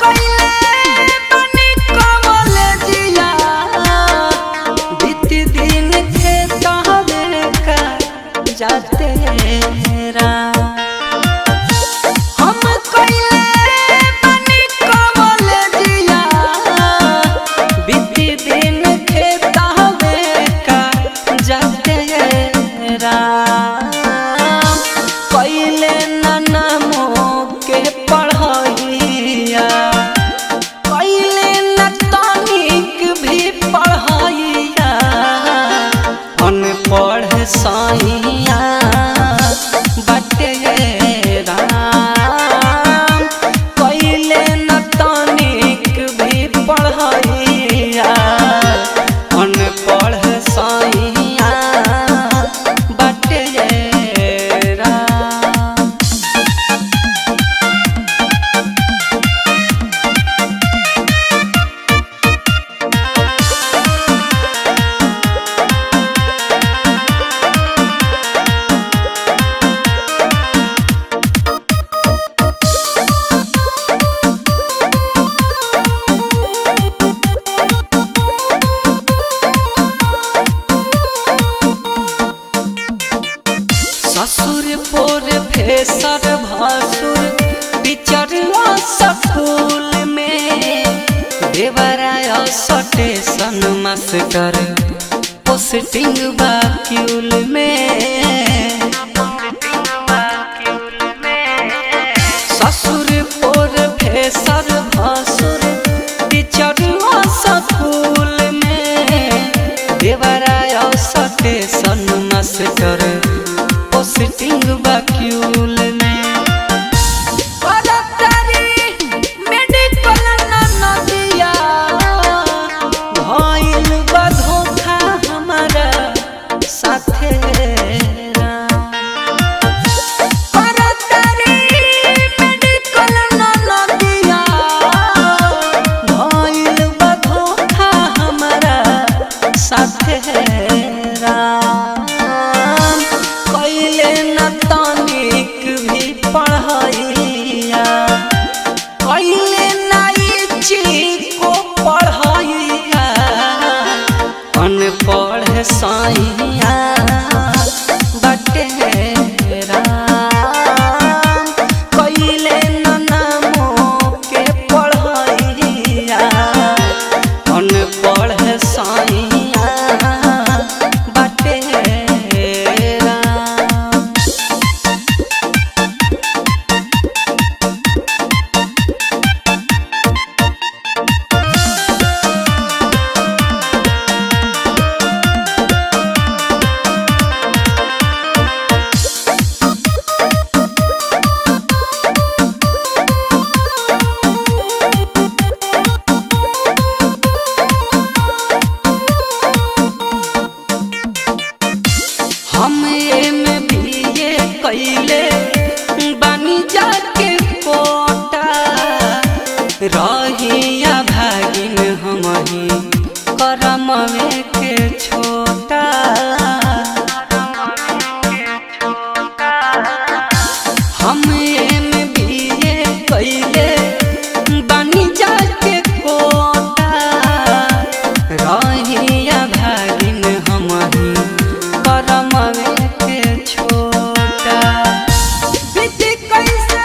कइले बनी कॉलेजिया बीत दिन खेतवे का जाते रा हम कइले बनी कॉलेजिया बीत दिन खेतवे का जाते रा कइले नामो के पढ़ाइया कइले न तनिक भी पढ़ाइया अनपढ़ साइया बाटे राम कइले न तनिक भी पढ़ाइया अनपढ़ साइया बाटे राम। ससुर पोर फेसर भासुर बिचरवा स्कूल में देवराया स्टेशन मास्टर पोस्टिंग बाक्यूल में ससुर पोर फेसर भासुर बिचरवा स्कूल में देवराया स्टेशन मास्टर पोस्टिंग बाक्यूल में मेडिकल नदिया भइल बा धोखा हमारा साथे मेडिकल नदिया भइल बा धोखा हमारा साथे कइले न तनिक भी पढ़ाइया कइले नाई चीज को पढ़ाइया अनपढ़ साइया बाटे राम कइले न नामो के पढ़ाइया अनपढ़ साइया बाटे हम में बीए कइले बानी जाके कोटा रहिया भागिन हमही करमवे के छोटा हम में बीए कइले बानी जाके कोटा रहिया भागिन हमही करमवे के छोटा बीत कैसे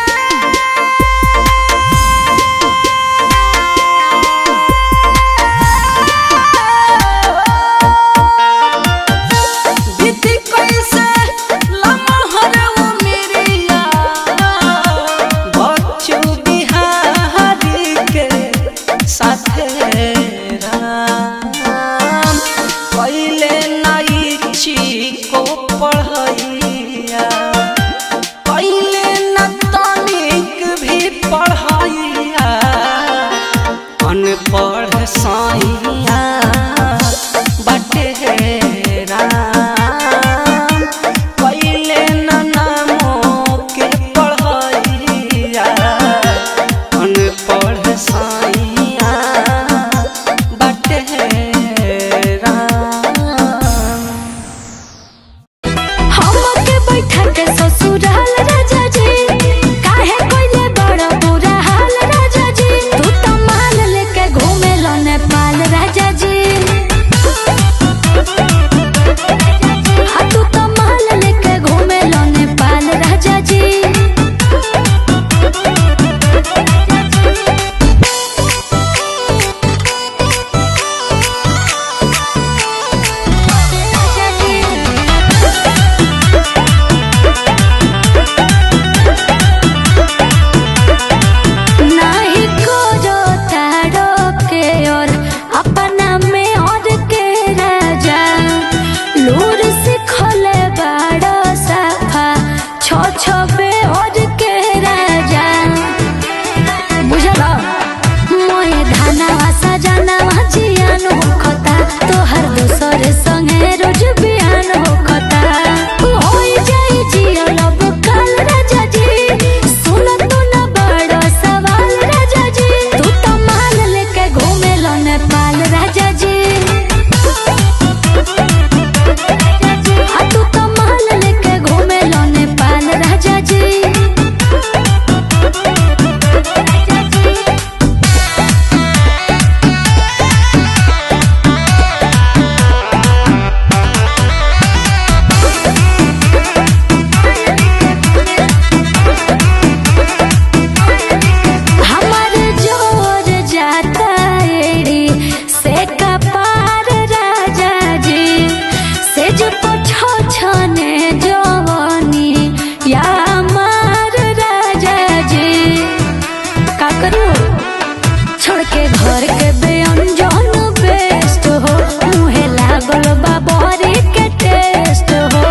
छोड़ के घर के व्यंजन बेस्ट हो मुहे लागल बा बड़ी के टेस्ट हो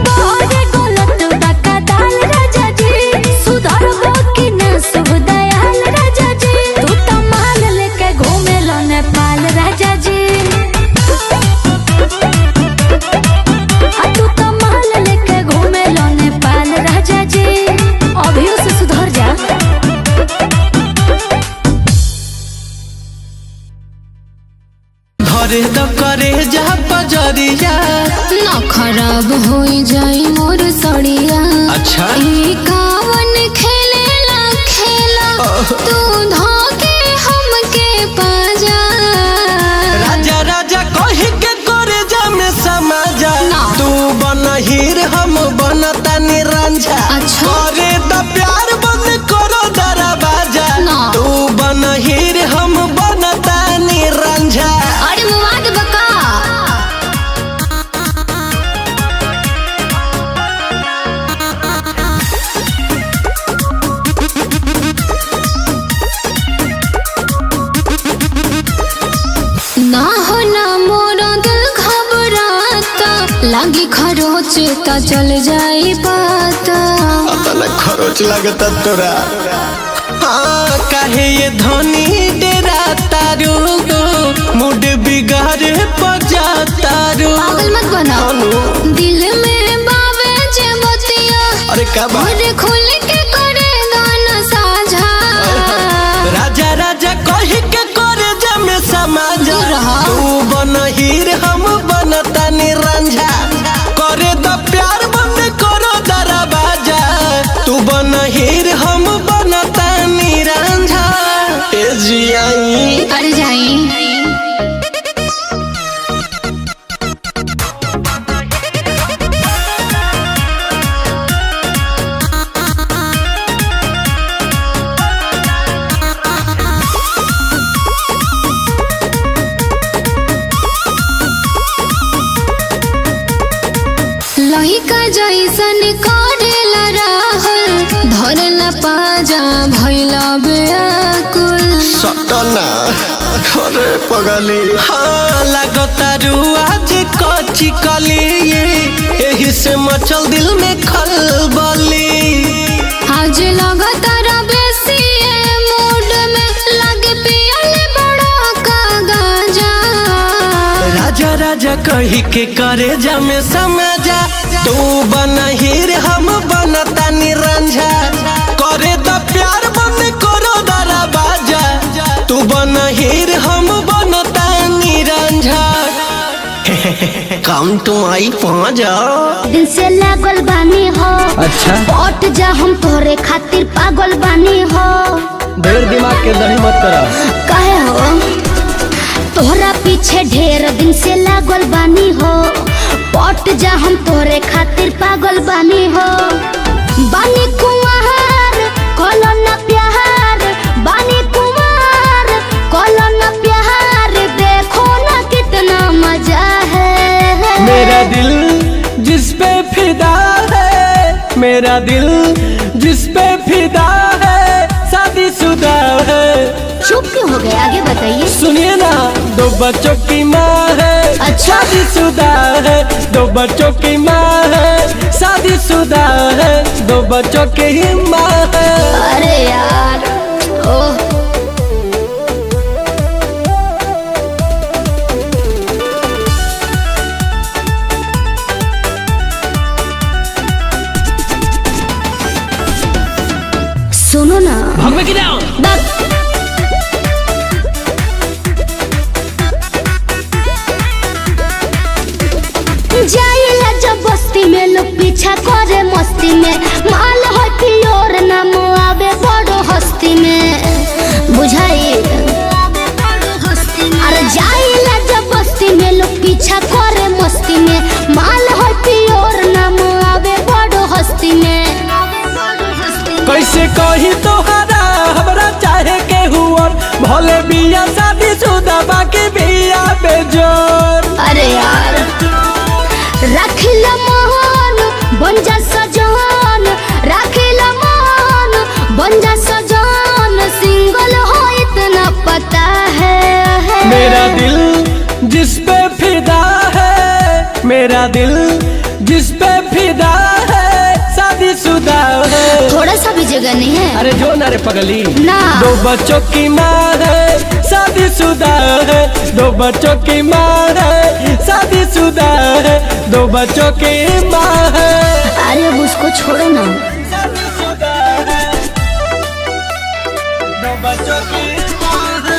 बड़े गलत बका दाल राजा जी सुधर हो कि न शुभ दयाल राजा जी तू तो माल लेके घूमे लो नेपाल राजा जी तू तो माल लेके घूमे लो नेपाल राजा जी अभी से सुधर जा। घरे तो करे जा पजरिया ना खराब हो जाई मोर सड़िया। अच्छा ई कावन खेलेला खेला तू धोके हमके पाजा राजा राजा कही के करे जा में समाजा तू बनहीर हम बनता निरंजा अच्छा। करे द प्यार बंद करो दरवाजा तू बनहीर हम बनता निरंजा। अरे मुआद बका ना हो ना मोर दिल घबराता लागी खरोच ता चल जाई बात अतल खरोच लगता तोरा हाँ काहे ये धनी डेरा तारू मूड बिगाड़े बजा तारू पागल मत बना दिल में बावे जे मोतिया अरे का बात खुल के करे गाना साझा राजा राजा कही के करे जा में समाजा तू बनहीर हम बनता निरंजा करे द प्यार बंद करो दरवाजा तू बनहीर हम बनता निरंजा ए जियाई अरे जाई लहिका जैसन करेला राहुल धरला पाजा भैला बेकुल सटना अरे पगली हाँ लगता आज कच्ची कली यही से मचल दिल में खलबली आज लगातार बेसी मूड में लगे पियल बड़ा का गांजा राजा राजा कही के करे जा में समझा तू बनहीर हम बनता निरंजा करे द प्यार बंद करो दरवाजा तू बनहीर हम बनता निरंजा काम तुम आई पाजा दिल से लागल बानी हो अच्छा पट जा हम तोरे खातिर पागल बानी हो ढेर दिमाग के दही मत करा काहे हो तोहरा पीछे ढेर दिन से लागल बानी हो पट जा हम तोरे खातिर पागल बानी हो बानी कुंवार कोलो ना प्यार बानी कुंवार कोलो ना प्यार देखो ना कितना मजा है मेरा दिल जिस पे फिदा है मेरा दिल जिस पे फिदा है शादीशुदा है। चुप क्यों हो गए आगे बताइए। सुनिए ना 2 बच्चों की माँ है अच्छा। शादीशुदा है 2 बच्चों की माँ है शादीशुदा है 2 बच्चों की ही माँ है। अरे यार ओह सुनो ना भाग की जाओ जाइला जब बस्ती में लोग पीछा करे मस्ती में माल होती और नाम आवे बड़ो हस्ती में बुझाई अरे जाइला जब बस्ती में लोग पीछा करे मस्ती में माल होती और नाम आवे बड़ो हस्ती में कैसे कही तोहरा हमरा चाहे के हुआ भले बिया शादीशुदा बाकी बिया बेजोर। अरे यार रखिला मोहन बन जा सजन रखिला मोहन बन जा सजन सिंगल दिल जिस पे फिदा है, मेरा दिल जिस पे फिदा है, शादीशुदा है। थोड़ा सा भी जगह नहीं है। अरे जो ना रे पगली ना। 2 बच्चों की माँ है, शादीशुदा है। 2 बच्चों की माँ है, शादीशुदा है। 2 बच्चों की माँ है। अरे अब उसको छोड़ो ना। शादीशुदा है, 2 बच्चों की माँ है।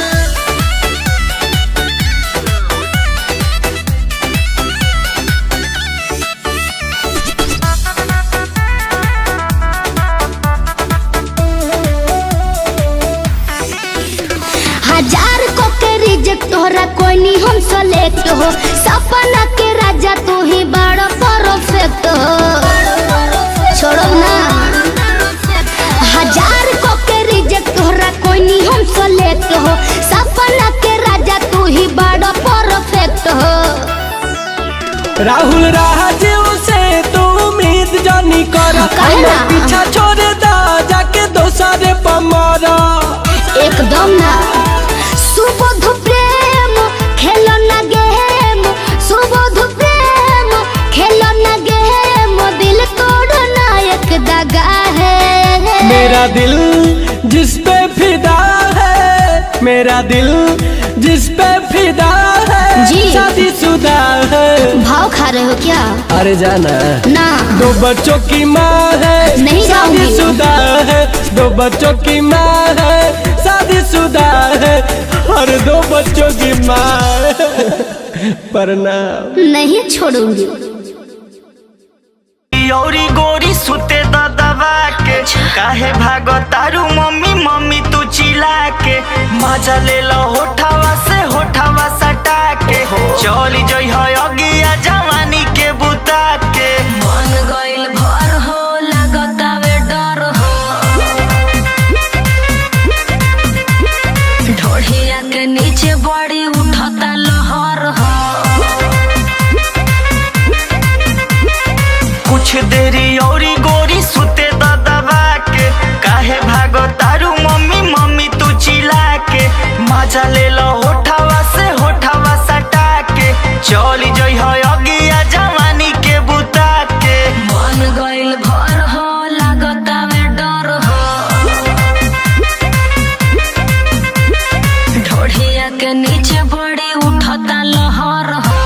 हजार को के रिजेक्ट तोहरा कोई नहीं हम सेलेक्ट हो। सपना के राजा तू ही बड़ा परफेक्ट हो। छोड़ो ना। हजार को के रिजेक्ट तोहरा कोई नहीं हम सेलेक्ट हो। सपना के राजा तू ही बड़ा परफेक्ट हो। राहुल राजीव से तू उम्मीद जानी कर, पीछा छोड़ दा जाके दोसरे पर मारा। एकदम ना। सुबोध प्रेम खेलो ना गेम, सुबोध प्रेम खेलो ना गेम, दिल तोड़ना एक दगा है। मेरा दिल जिस पे फिदा है, मेरा दिल जिस पे फिदा है, जी। शादीशुदा है। भाव खा रहे हो क्या? अरे जाना ना। 2 बच्चों की माँ है, नहीं जाऊंगी। शादीशुदा है। 2 बच्चों की माँ है, शादीशुदा है। और 2 बच्चों की माँ है। प्रणाम। नहीं छोड़ूंगी। औरी गोरी सुते दबा के, काहे भागो तारू मम्मी मम्मी तू चिल्ला के। मजा ले लो होठावा से होठावा सटा के, चली जई है अगिया जवानी के बुता के। मन गइल भर हो लागतावे डर हो, ढोढ़िया के नीचे बड़ी उठता लहर हो। कुछ देरी औरी गोरी सुते दबा के, काहे भागो तारू मम्मी मम्मी तू चिल्ला के। मजा ले लो होठावा से होठावा सटा के, चली जई है अगिया जवानी के बुता के। मन गइल भर हो लागतावे डर हो, ढोढ़िया के नीचे बड़ी उठता लहर हो।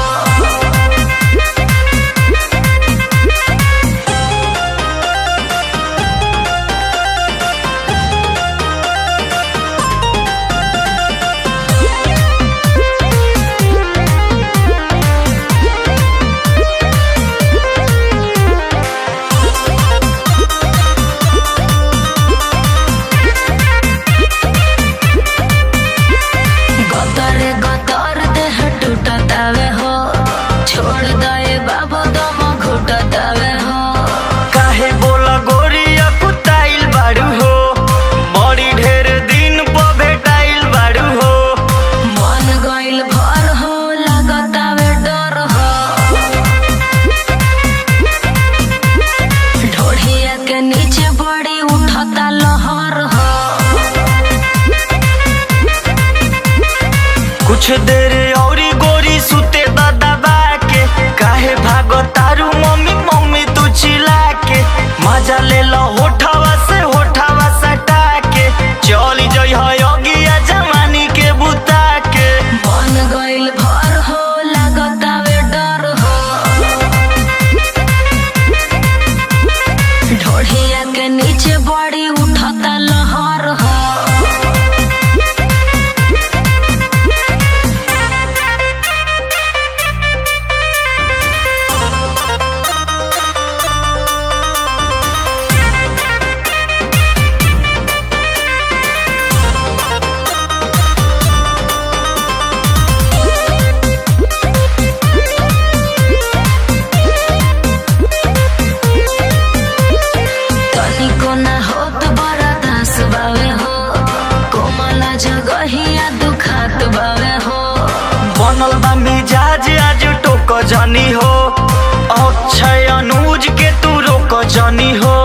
गदरे गदर देह टूटतावे हो, छोड़ दे बाबू दम घुटतावे हो। काहे बोला गोरिया कुताइल बाड़ू हो, बड़ी ढेर दिन पर भेटाइल बाड़ू हो। मन गइल भर हो लागतावे डर हो, ढोढ़िया के नीचे बड़ी उठता लहर हो। कुछ देर औरी गोरी सुते दबा के, काहे भागो तारू मम्मी मम्मी तू चिल्ला के। मजा ले लो होठावा से होठावा सटा के, चली जई है अगिया जवानी के बुता के। मन गइल भर हो लागतावे डर हो, ढोढ़िया के नीचे बड़ी उठता लहर हो। तनिको ना होत बड़ा दास बावे हो, कोमला जगहिया दुखात बावे हो। बनल बा मिजाज आज टोक जानी हो, अक्षय अनुज के तू रोक जानी हो।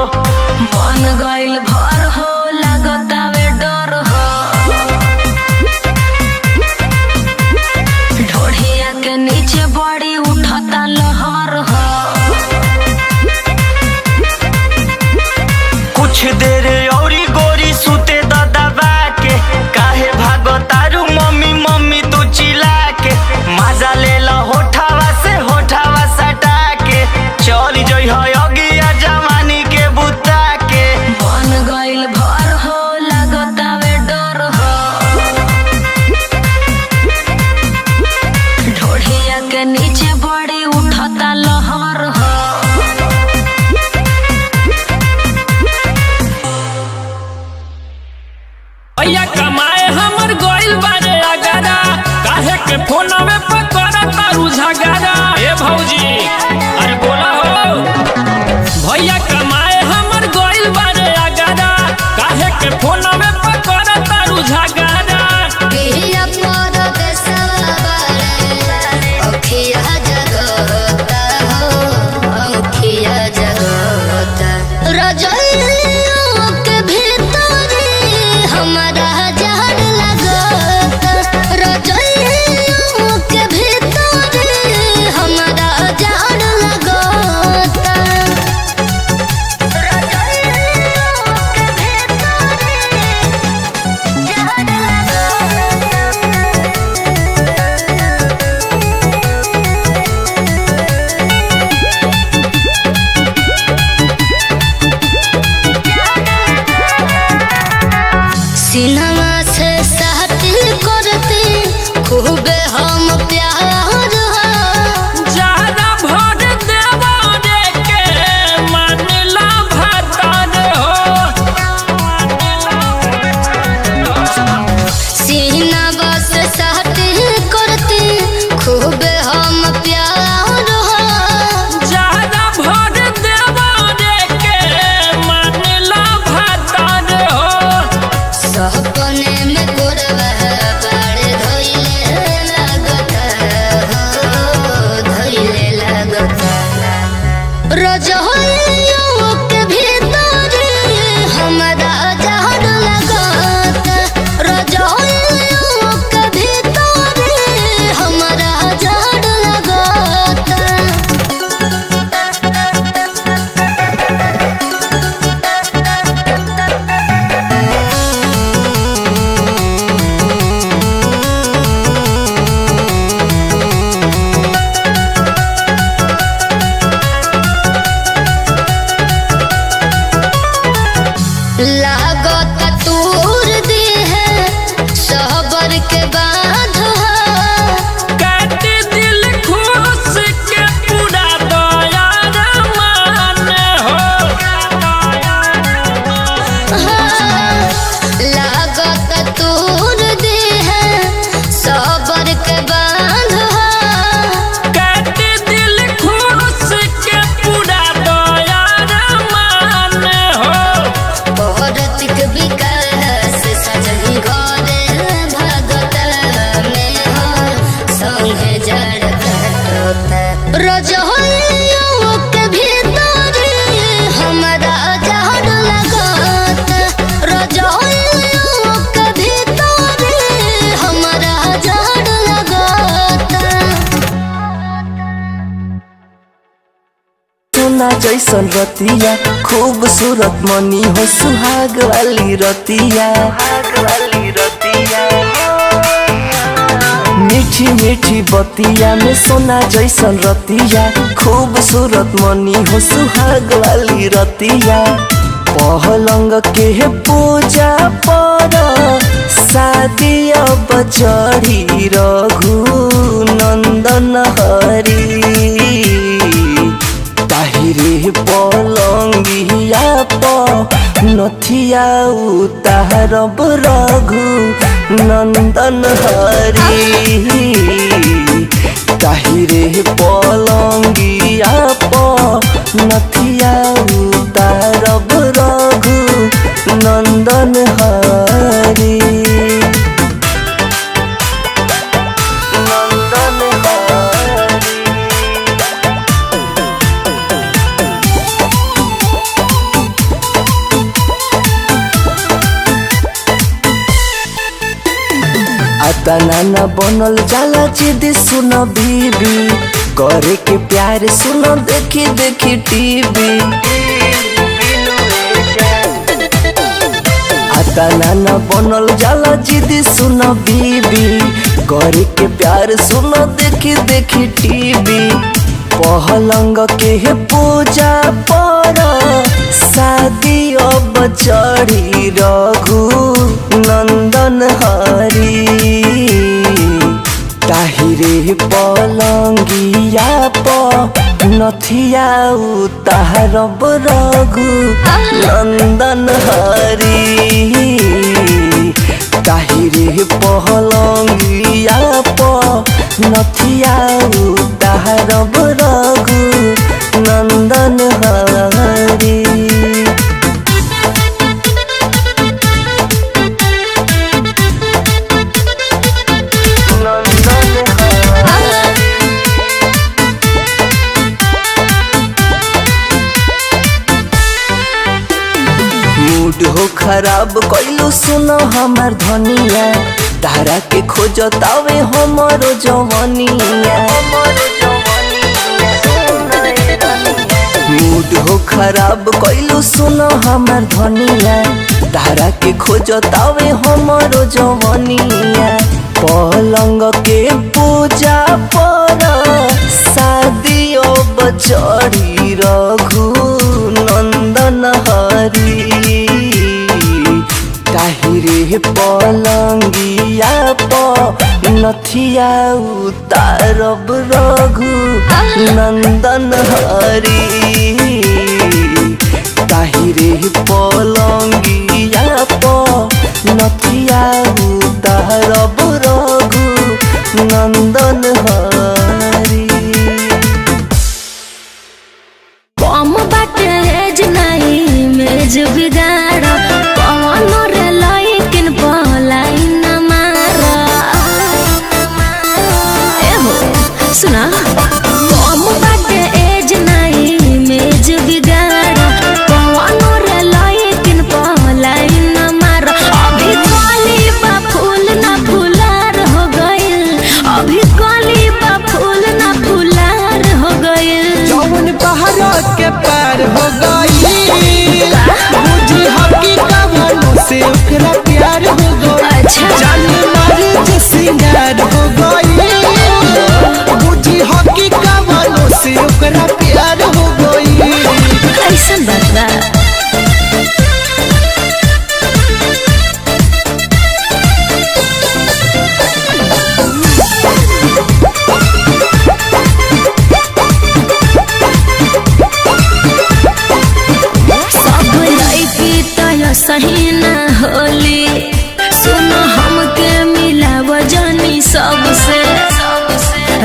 मन गइल भर हो लागतावे डर हो, कमाए हमर गोइल बारे अगरा काहे के फोनवे पर करत तारू झगड़ा ए भौजी अरे बोला हो भैया कमाए हमर गोइल बारे अगरा काहे के फोनवे पर करत तारू झगड़ा बिया पर देसवा बारे अखिया जगता हो अखिया जगता रजइया के भीतर हमारा जहर लगता रजइया के भीतर हमारा जहर लगता रजइया सिनेमा से साथी करते खूबे हम प्यार ज्यादा भोट देवा रे के मानला भतार हो सिनेमा से साथी करते खूबे हम प्यार ज्यादा भोट देवा रे के मानला भतार हो सपने में कोरवा बाड़े धइले लगता हो धइले लगता रजइया के भीतर हमारा जहर लगता रजइया के भीतर हमारा जहर लगता लागत तूर दी है सहबर के बाध काट दिल खुश के पूरा दया मान हो लागत तूर दी है सहबर के बाध काट दिल खुश के पूरा दया मान हो औरतिक विकास सजनी घरे भगत में हो संगे जड़ कटोता रजइया के भीतर हमारा जहर लगता रजइया के भीतर हमारा जहर लगता सोना जैसन रतिया खूबसूरत मनी हो सुहाग वाली रतिया मीठी मीठी बतिया में सोना जैसन रतिया खूबसूरत मनी हो सुहाग वाली रतिया पहलंग के पूजा पर शादी अब चढ़ी रघु नंदन हरी ताहिरे पलंगिया प नथिया उतारब रघु नंदन हरी ताहिरे पलंगिया प नथिया उतारब रघु नंदन हरी नंदन हरी आता नाना बनल जाला जिद सुन बीबी करे के प्यार सुन देखी देखी टीवी आता नाना बनल जाला जिद सुन बीबी करे के प्यार सुन देखी देखी टीवी पहलंग के पूजा पर शादी अब चढ़ी रघु नंदन हरी ताहिरे पलंगिया प नथिया उतारब रघु नंदन हरी ताहिरे पहलंगिया प नथिया उतारब रघु नंदन हरी। मूड हो खराब कैलू सुनो हमार धनिया तारा के खोजतावे हमरो जवनिया। मूड हो खराब कैलू सुनो हमार धनिया तारा के खोजतावे हमरो जवनिया। पलंग के पूजा पर शादियों बचड़ी रघु नंदन हरी। ताहिरे पलंगिया प नथिया उतारब रघु नंदन हरी। ताहिरे पलंगिया प नथिया उतारब रघु नंदन हरी। कम बाटे एज नहीं मेज बिगाड़ पवन रे लइकिन पलाई न मारा। एहो सुना कम बाटे एज नहीं मेज बिगाड़ पवन रे लइकिन पलाई न मारा। अभी कली बा फूल ना फूलार हो गइल। अभी कली बा फूल ना फूलार हो गइल। जौन पहाड़ के पार हो गई बुझी हकी कवनो से ओकरा प्यार हो गई। अच्छा। जान मारे जे सिंगार हो गई बुझी हकी कवनो से ओकरा प्यार हो गई। ऐसन बात बा। सब लड़की तो सही ना होली। सुनो हमके मिलाव जनी सबसे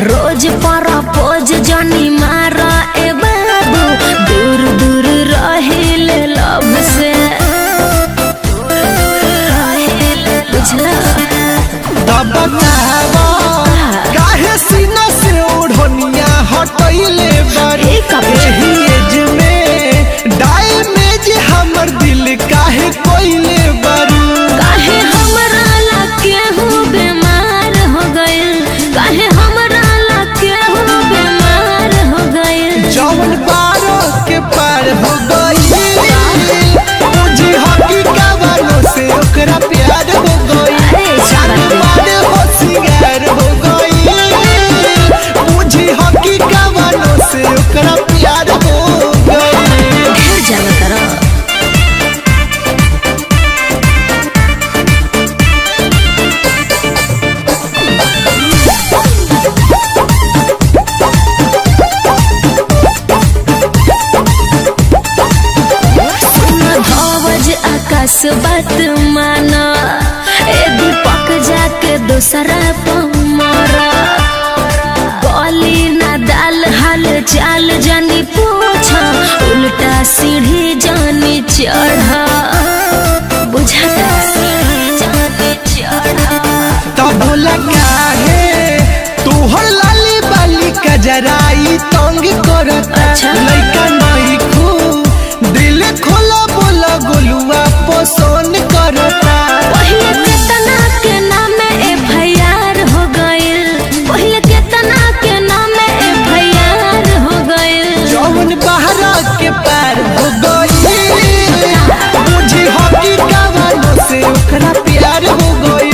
रोज प्रपोज जनी मारा ए बाबू दूर दूर रहिले लब से। बुझला तब बतावा काहे सीना से ओढ़निया हटैले बारू। ए कब एही एज में डायमेज हमर दिल काहे कोइले बारू। काहे हमरा लगे हूँ बीमार हो गइल। काहे हमरा लगे हूँ बीमार हो गइल। जौन पारो के पार हो गई मुझे हकी कवनो से ओकरा प्यार हो गई। अरे जान मारे हो सिंगार हो गई मुझे हकी कवनो से ओकरा प्यार हो गई। ढेर जाना तारा। धवज आकाश बात माना ए दीपक जाके दूसरा पमारा। गली ना दाल हाल चाल जानी पूछा उल्टा सीढ़ी जानी चढ़ा। बुझाता जानी चढ़ा। तब लगा है तोहर लाली बाली कजराई तंग करता। अच्छा। लइका नहीं खू दिल खोला बोला गोलुआ पसंद करता। पहिले केतना के नामे FIR हो गइल। पहिले केतना के नामे FIR हो गइल। जौन बहरा के पार हो गई मुझे हकी कवनो से ओकरा प्यार हो गई।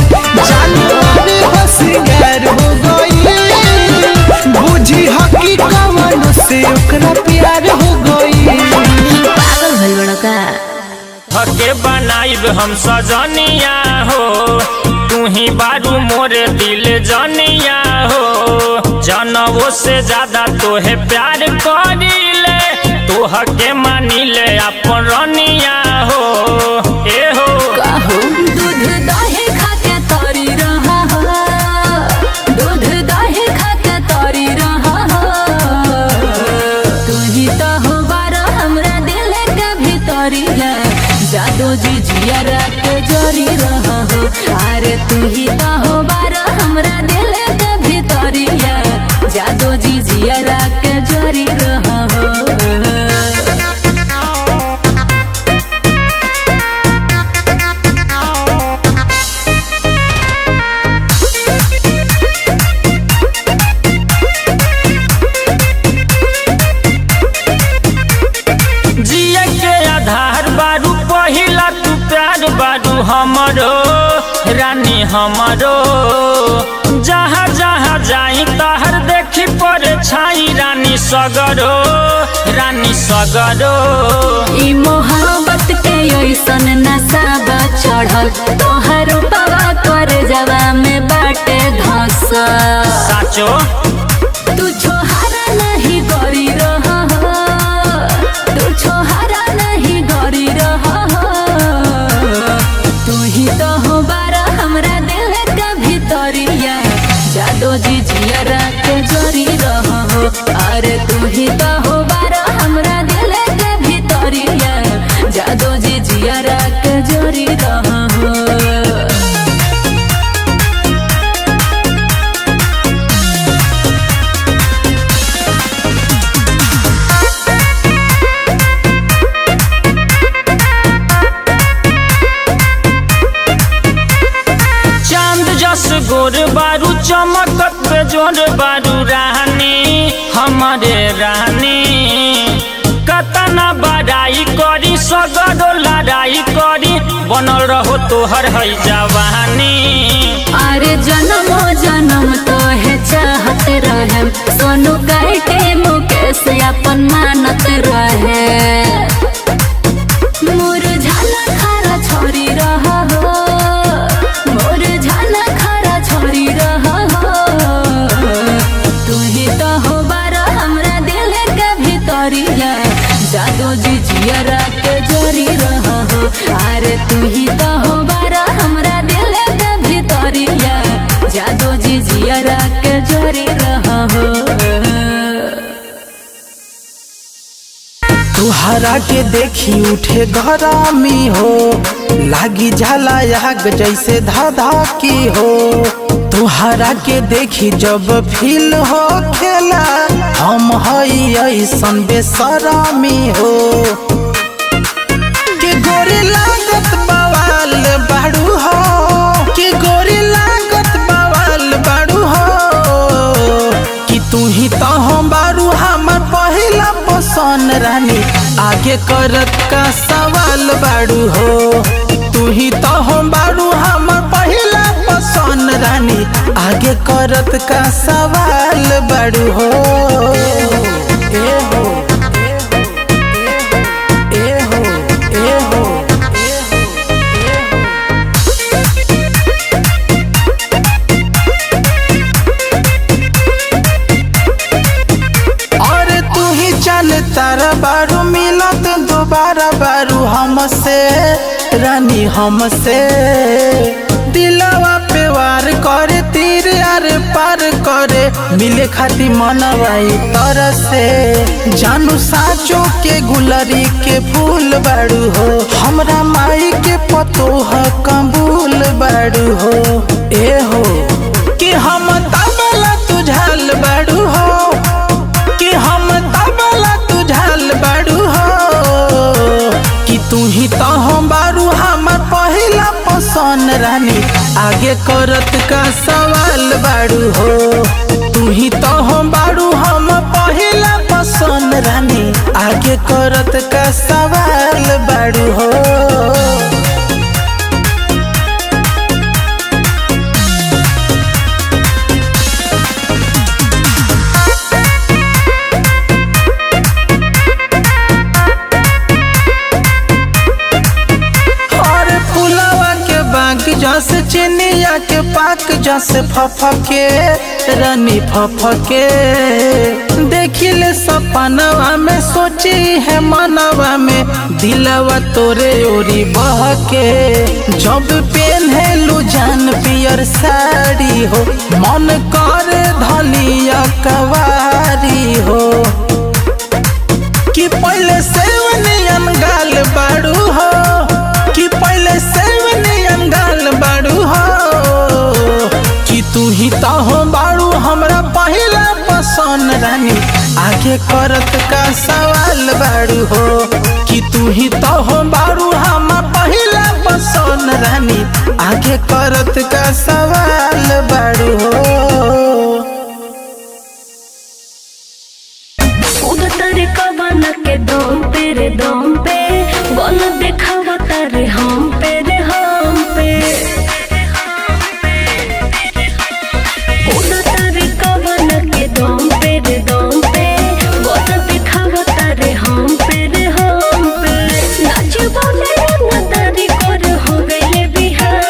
जान मारे हो सिंगार हो गई बुझी हकी कवनो से ओकरा प्यार हो गई। पागल भइल बड़ा का। हके बनाइब हम सजनिया हो तू ही बारू मोरे दिल जनिया हो। जनवो से ज्यादा तोहे प्यार करीले तोहके मानिले अपन रनिया हो। ए हो दूध दही खा तू ही तो हो बारा हमरा दिल के भीतरिया जादो जी जिया के जोरी रहा हो। जिया के आधार बारू पहिला तू प्यार बारू हमरो रानी हमरो जहाँ जहाँ जाई तहर देखी पड़े छाई रानी सगरो रानी सगरो। ई मोहब्बत के ऐसन नशा बा चढ़ल तोहर बाबा कर जवा में बाटे धसा साचो तू छोहारा नहीं गरी रहा हो, तू छोहारा नहीं गरी रहा हो। तू ही तो हो बारा हमरा दिल के भीतरिया जादो जी जिया के जोरी रहा हो। अरे तू ही तो हो बारा हमरा दिल के भीतरिया जादो जी जिया के जोरी रहा हो। गोर बारू चमकत बेजोर बारू रानी हमारे रानी कतना बड़ाई करी सगरो लड़ाई करी बनल रहो तोहर है जवानी। अरे जन्म जन्म तो है चाहत रहे सोनू कहते मुकेश अपन मानत रहे मोर झाला खारा छोरी रहा हो, मोर झाला खारा छोरी रहा हो। तू ही तो हो बारा हमरा दिल के भीतरिया जादू जी जिया के जोरी रहा हो। अरे तू ही तो हो बारा हमरा दिल के भीतरिया जादू जी जिया के जोरी रहा हो। तुहरा के देखी उठे गरमी हो लागी जाला आग जैसे धाधा की हो। तुहरा के देखी जब फील हो खेला हम हई ऐसन बेसरमी हो के गोरी लागत बवाल बाड़ू हो, के गोरी लागत बवाल बाड़ू हो कि तू ही तो हम बारू हमर पहिला पसंद रानी आगे करत का सवाल बाड़ू हो। तू ही तो हम बारू हमर पहिला पसंद रानी आगे करत का सवाल बाड़ू हो। ए हो ए हो ए हो और तू ही चल तारा बारू मिलत दोबारा बारू हमसे रानी हमसे दिलवा पे वार करे तीर यार पार करे मिले खाती मनवाई तरह से जानू साचो के गुलरी के फूल बाड़ू हो हमरा माई के पतो है कबूल बाड़ू हो। ए हो कि हम तबला तुझाल बाड़ू हो, कि हम तबला तुझाल बाड़ू हो कि तू ही तो हम बारू हमर पहिला पसंद रानी आगे करत का सवाल बाड़ू हो। तू ही तो हम बारू हम पहिला पसंद रानी आगे करत का सवाल बाड़ू हो। जस चिनिया के पाक जस फफके रानी फफके देखिले सपनवा में सोची है मनवा में दिलवा तोरे ओरी बहके जब पहनलू जान पियर साड़ी हो मन कर धलिया कवारी हो कि पहले सेवनियन गाल बाड़ू हो, कि पहले सेवनियन गाल बाड़ू हो तू ही तो हो बारू हमरा पहला पसंद रानी, आगे करत का सवाल बारू हो। कि तू ही तो हो बारू हम पहला पसंद रानी, आगे करत का सवाल बारू हो। उधर कवन के दम पे रे दम पे, बन देखावा तारे हम पे रे हम पे। उधर कवन के दम पे रे दम पे, बन देखावा तारे हम पे रे हम पे। नाच बोले न तारी कर हो गए बिहार।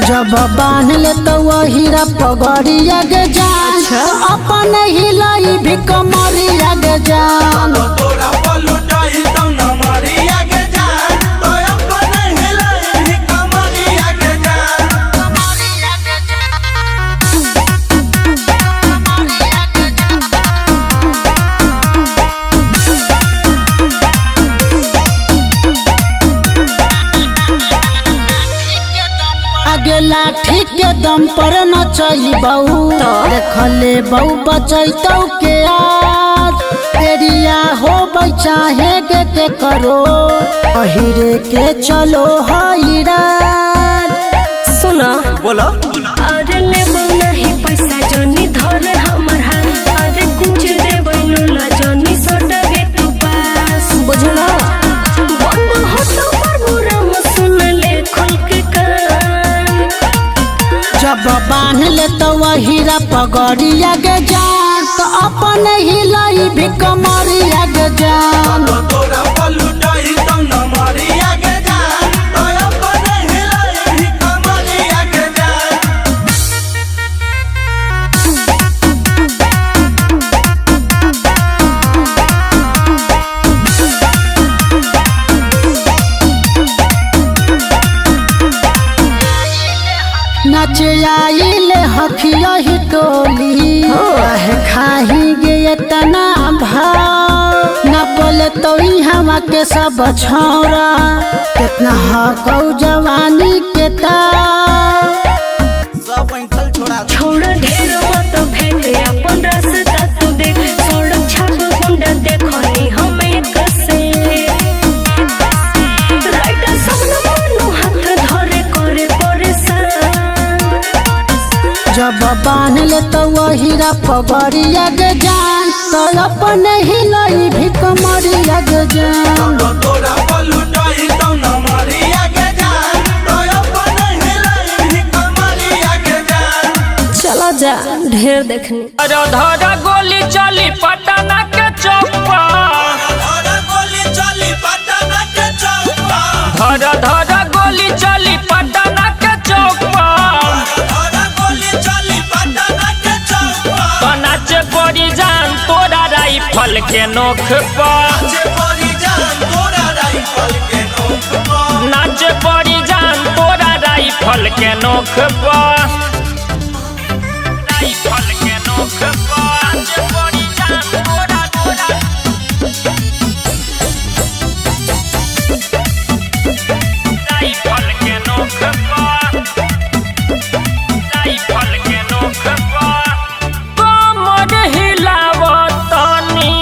जब बांध ले तो हीरा पगड़िया गे जान, अपन हिलाई भी कमरिया गे जान। आगे लाठी के दम पर नचई बहू, देखले बहू बचैतौ के आज। एरिया हो चाहे के करो, पहिरे के चलो हईरा। सुना बोलो अरे लेबो नहीं पैसा जनी धर हमर हाथ। अरे कुछ देबो ला जनी सटगे तू पास, बुझला। बंद हो तो प्रोग्राम सुन ले खोल के कान। जब बांध ले तो हीरा पगड़िया गे जान, तो अपन हिलाई भी कमरिया गे जान। नच आइल हखिया ही टोली, खाही गे तना भाव। न बोले तो हवा के सब छौरा, कितना हकौ जवानी के ताव। छोड़ ढेर मत फेंक अपन रास्ता तू देख। सड़क छाप गुंडा देखनी हम एक से। राइटर सब न मानो हाथ धरे करे परेशान। जब बांध ले तो हीरा पगड़िया गे जान, तो अपन हिलाई भी कमरिया गे जान। चला जा ढेर देखनी। धरा गोली चली पटना के चौक पर, धरा गोली चली पटना के चौक पर। नाच पड़ी जान तोरा राइफल के नोख पर, नाच पड़ी जान तोरा राइफल के नोख पर, राइफल के नोख पर। नाच पड़ी जान तोरा राइफल के नोख पर, राइफल के नोख पर। कमर हिलावतनी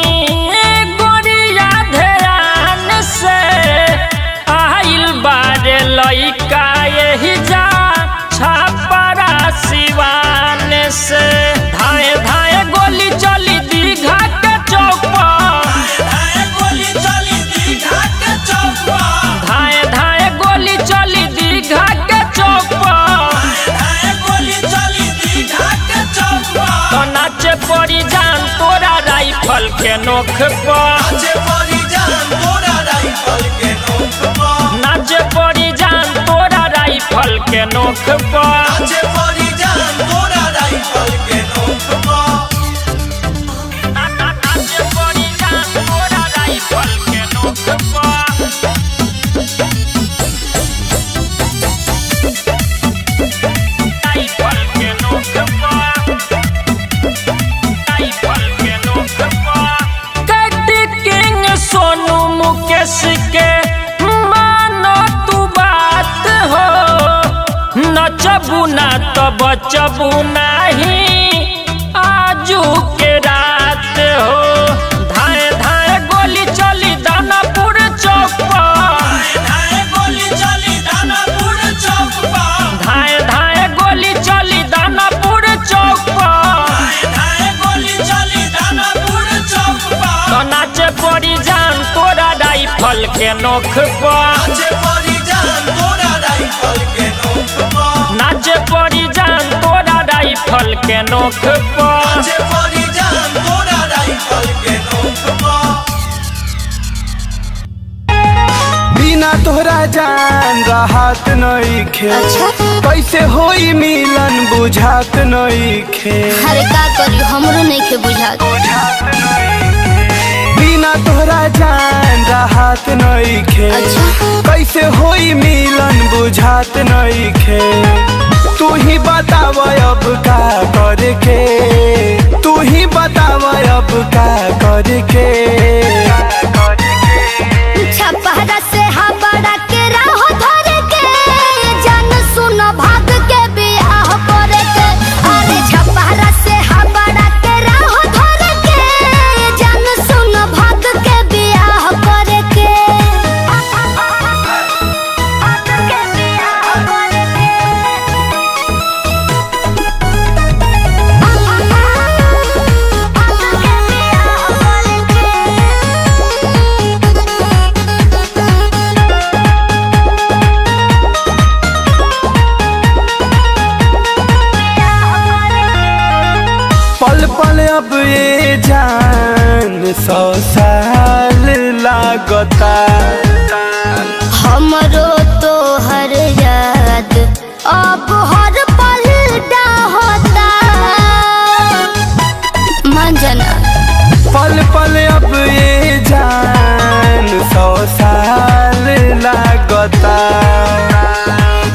गोरिया ध्यान से, आइल बारे लइका यही जा छापरा सिवान से। धाए धाए गोली चली दीघा के चौक पर, धाए धाए गोली चली दीघा के चौक पर। तो नाच पड़ी जान तोरा राइफल के नोख पर, नाच पड़ी जान तोरा राइफल के नोख पर। नचबू ना तो बचबू नहीं आजू के रात हो। धाए धाए गोली चली दानापुर चौक पर, धाए गोली चली दानापुर चौक पर, धाए धाए गोली चली दानापुर चौक पर, धाए गोली चली दानापुर चौक पर। तो नाचे पड़ी जान तोरा राइफल के नोख पर, नाचे पड़ी जान तोरा राइफल के नोख पर, नाचे पड़ी जान तोरा राइफल के नोख पर, नाचे पड़ी जान तोरा राइफल के नोख पर। बिना तोहरा जान राहत नइखे। अच्छा? कैसे होई मिलन बुझात नइखे। अरे का करी हमरो नइखे बुझात। बिना तोहरा जान राहत नइखे। अच्छा? कैसे होई मिलन बुझात नइखे। तू ही बताव अब का करे के, तू ही बताव अब का करे के। छपहरा से हाबड़ा के राह धरे के, जान सुन भाग के बियाह करे के। अरे छपहरा से हाबड़ा के राह धरे के, जान सुन भाग के बियाह करे के। पल पल अब ये जान 100 साल लागता। हमरो तो हर याद अब हर पल होता। मान जाना पल पल अब ये जान 100 साल लागता।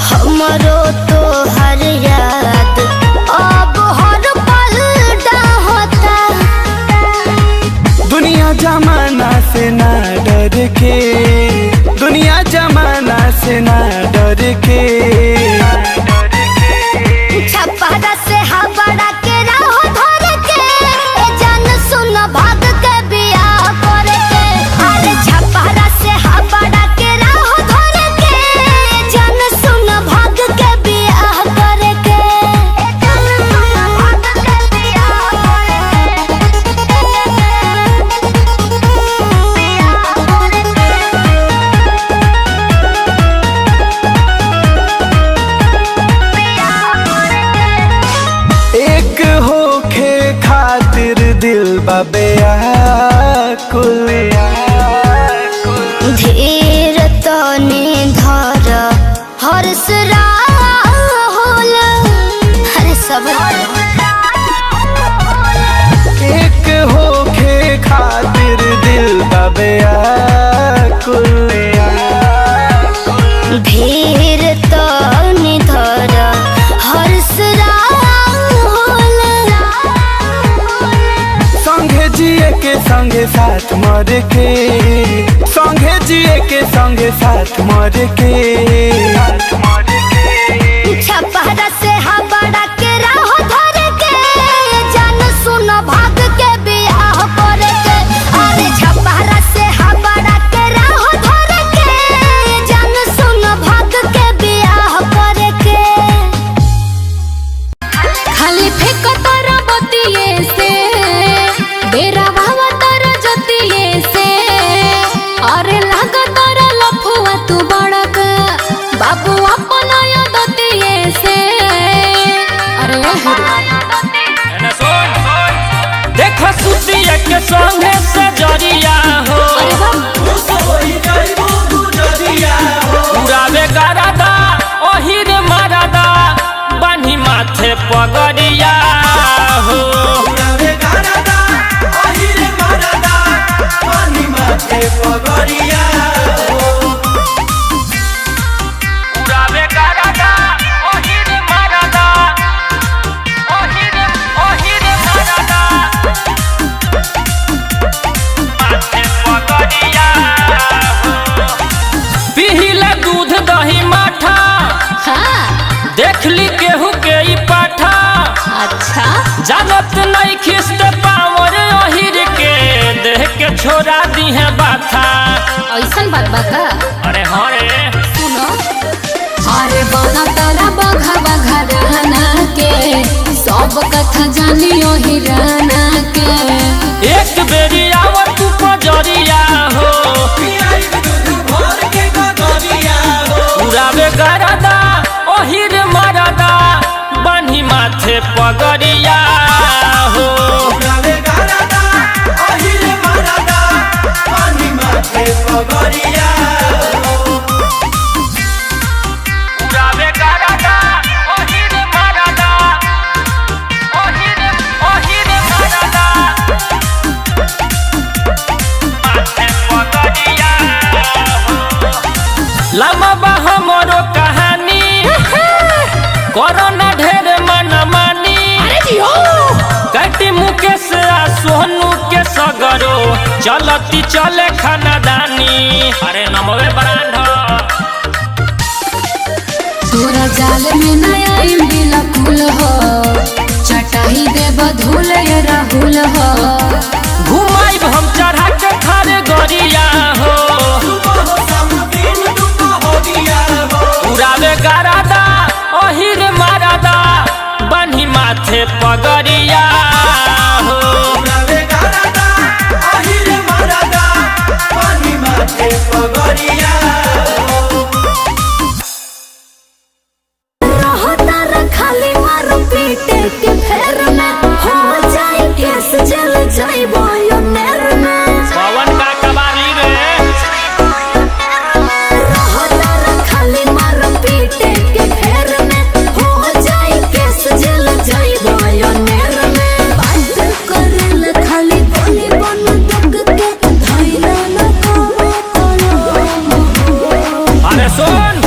हमरो तो हर याद अब हर पल होता। दुनिया जमाना से ना डर के, दुनिया जमाना से ना डर के। छपहरा से हाबड़ा के राह धरे के, जान सुन भाग के बियाह करे के। अरे छपहरा से हाबड़ा के राह धरे के, जान सुन भाग के बियाह करे के। भाग के बियाह करे एक होखे खातिर दिल बाबे आकुल। धीर तने धर हर्ष राहुल। अरे सबर एक होखे खातिर दिल बाबे आकुल। धीर तने धर हर्ष राहुल। संगे जिए के संगे साथ मर के, संगे जिए के संगे साथ मर के। छपहरा से हाबड़ा के राह धरे के, जान सुन भाग के बियाह करे के। अरे छपहरा से हाबड़ा के राह धरे के, जान सुन भाग के बियाह करे के। खाली फेंक तोरा बतिये से, बेरा भावा तोरा जतिये से। अरे लागा तोरा लफुआ तू बड़क, बाबू अपना दतिये से। अरे एने सुन, देख सुतिया के संगे सजरिया हो। उड़ावे गरादा ओहिर मारादा, बान्ही माथे पगड़िया हो। उड़ावे गरादा ओहिर मारादा, बान्ही माथे पगड़िया हो। उड़ावे गरादा ओहिर मारादा, ओहिर मारादा, माथे पगड़िया हो। पिहिला दूध दही माठा, हाँ देख ली केहू के ई जानत नहीं खिस्त पावर ओहिर के देह के छोड़ा दी है बाथा। ऐसन बात बता अरे हाँ रे सुनो अरे बना तारा बघा बघा रहना के सब कथा जानियो हिराना के एक बेरी आवर तू पजरिया हो उड़ावे गरदा ओहिर मरदा बन्ही माथे पगरिया हो उड़ावे गरदा ओहिर मरदा बन्ही माथे पगरिया लम्बा बा हमरो कहानी कोरोना ढेर मन मानी कटी मुकेश आ सोनू के सगरो चलती चले खानदानी। अरे नमवे ब्रांड तोरा जाल में नया इमली फूल हो चटाई देव धूल ये राहुल हो घुमाइब हम चढ़ा के खारे गरिया हो उड़ावे गरादा ओहिर मारादा बन्ही माथे पगरिया हो उड़ावे गरादा ओहिर मारादा बन्ही माथे पगरिया खाली मारो पीटे के फेर में हो जाए केस जल जाए बोयो नेर में पवन का कबाली रे खाली मारो पीटे के फेर में हो जाए केस जल जाए बोयो नेर में बात करल खाली बोली बन दुख के धैला न करो। अरे सुन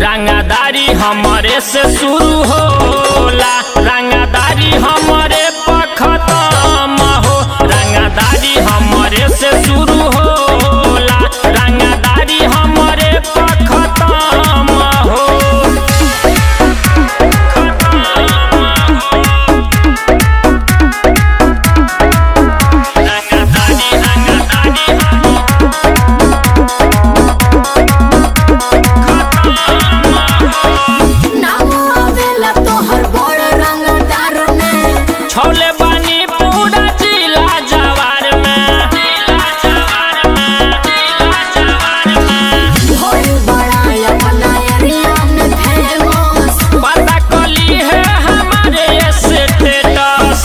रंगादारी हमारे से शुरू होला रंगादारी हमारे पखतम हो रंगादारी हमारे से शुरू होला रंगादारी हमारे पखतम हो छोले बानी पूरा जिला जवार में पता कली है हमारे स्टेटस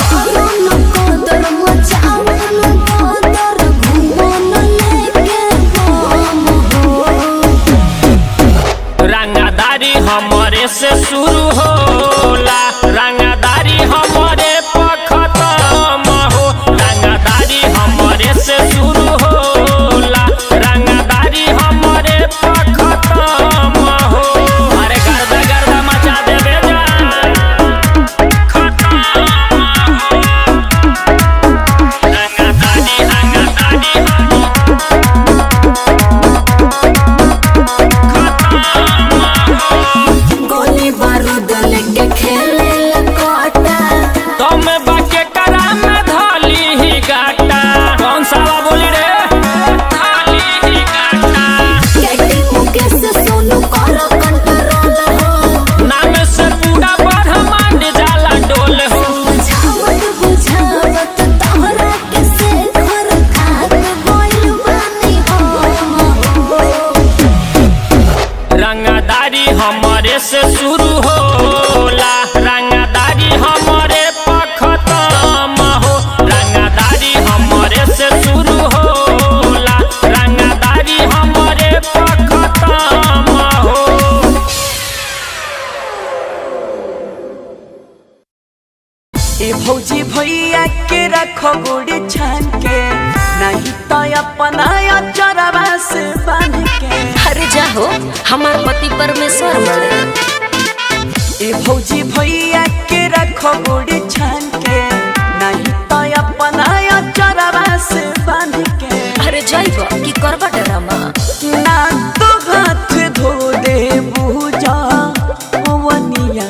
रंगादारी हमारे से शुरू होला रंगादारी हमारे पखतम हो रंगादारी हमारे से शुरू होला रंगादारी हमारे पखतम हो अरे गर्दा गर्दा मचा देवे गोली बारूद लेके खेले लकोटा तो मैं बाके करा में धाली ही गाटा कौन सा बोली रे धाली ही गाटा कैटी मुकेश सोनू करो कंट्रोल हो नाम से पूरा ब्रह्मांड जाला डोल हो बुझावत तोहरा के से घर खात बोल बानी हो रंगादारी हमारे से शुरू होला रंगादारी हमारे पखतम हो रंगादारी हमारे से शुरू होला रंगादारी हमारे पखतम हो ए भौजी भैया के रखो गोड़ी छान के नहीं तो अपना चरवा से बांध के अरे जाहो हमार पति परमेश्वर बड़े ए भौजी भैया के रखो गोड़ी छान के नहीं तो अपना चरवा से बांध के अरे जाइबो की करबा डरामा ना तो हाथ धो दे बुझा वनिया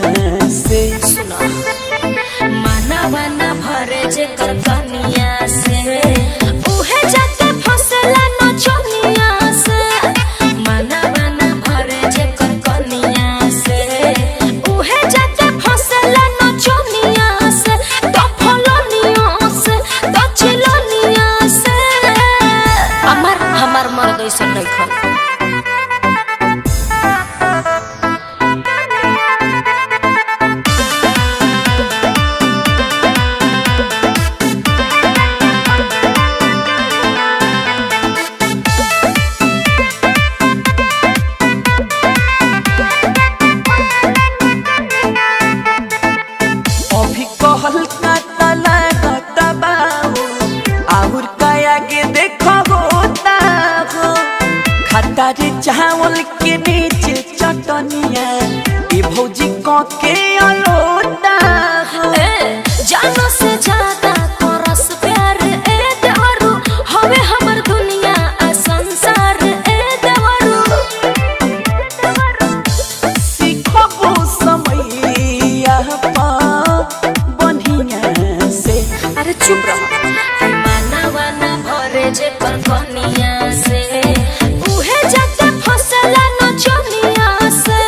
से सुना माना बना के अलोटा हो। जानो से ज्यादा करस प्यार ए देवरू हवे हमर दुनिया आ संसार ए देवरू सीखबो समैया पा बढ़िया से। अरे चुप रहो मानवा ना भरे जे पर कनिया से उहे जाके फसला नचनिया से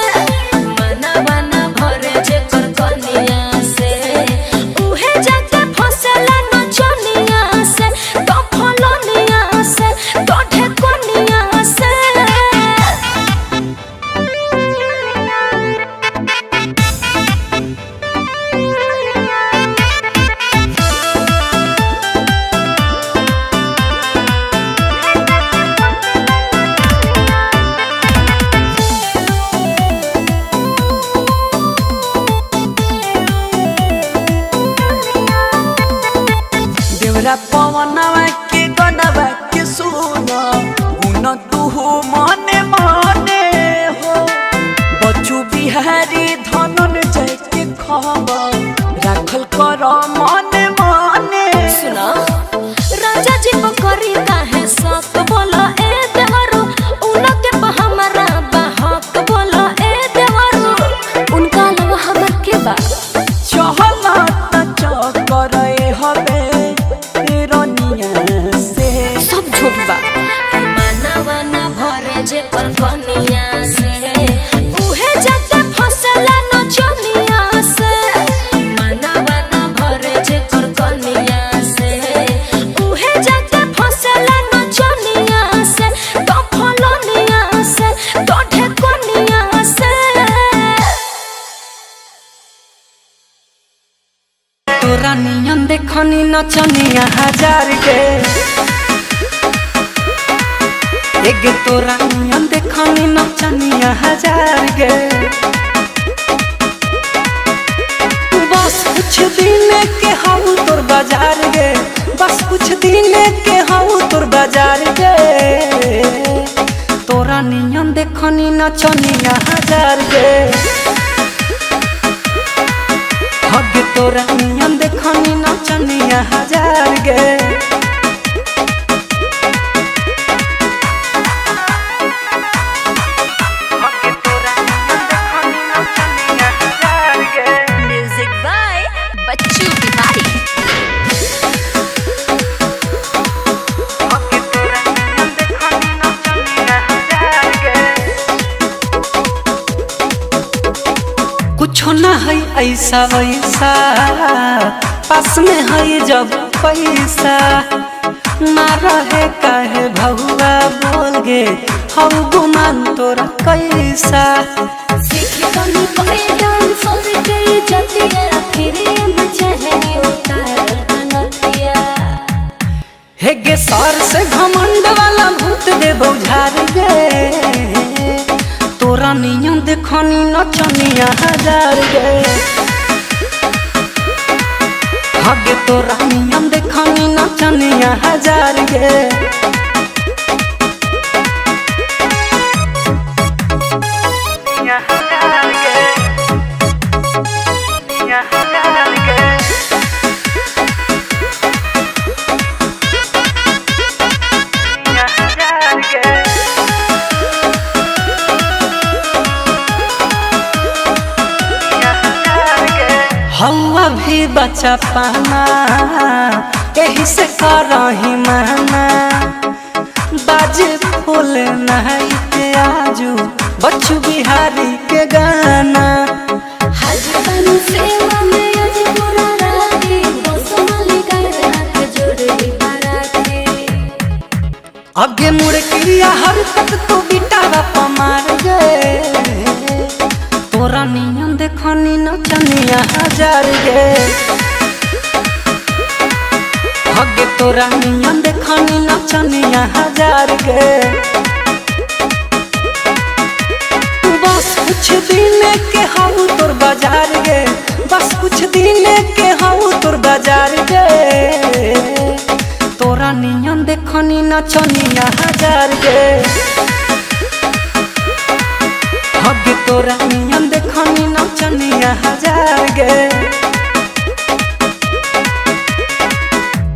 मानवा ना भरे जे पर कनिया से उहे जाके फसला नचनिया से तो फलनिया से तो ढेकनिया से। देवरा पवनवा के गनवा के सुनो उन तू मने मने हो। बच्चू बिहारी धनन जय के खबर राखल कर मने मने। सुना राजा जी पकड़ी काहे सक बोला ए देवरू उनके हमरा बहक बोला ए देवरू उनका लव हमर के बा चहला त चकर हवे रनिया से। सब झूठ बा मानवा ना भरे जे पर कनिया से उहे जाके फसला नचनिया से मानवा ना भरे जे पर कनिया से उहे जाके फसला नचनिया से तो फलनिया से तो ढेकनिया से। तोरा नियन देखनी नचनिया हजार के एगे तोरा नियन देखनी नचनिया हजार के बस कुछ दिन के हाउ तोर बाजार गे बस कुछ दिन के हाउ तोर बाजार गे तोरा नियन देखनी नचनिया हजार गे हगे तोरा नियन देखनी नचनिया हजार गे। म्यूजिक बाय बच्चू बिहारी। कुछो ना है ऐसा वैसा पास में है जब पैसा ना रहे काहे भहुआ बोल गे हऊ गुमान तोरा कैसा। सीखी बनी पड़े डांस और गई जतिया फिर मचहरी उतार अनतिया हे गे सर से घमंड वाला भूत दे बौझार गे तोरा नियन देखनी नचनिया हजार गे हगे तोरा नियन देखनी नचनिया हजार गे। हवा भी बचा पाना यही से करही माना बाजे फूल नहीं के आजू बच्चू बिहारी के गाना। हजबन सेवा में आज पूरा राती बसमली कर रात जोड़ी बाराती आगे मुड़ किया हर तक तो बिटावा पमार गे तोरा नियन देखनी नचनिया हजार गे हगे तोरा नियन देखनी नचनिया हजार गे। बस कुछ दिन के हाउ तोर बाजार गे बस कुछ दिन के हाउ तोर बाजार गे तोरा नियन देखनी नचनिया हजार गे हगे तोरा नियन देखनी नचनिया हजार गे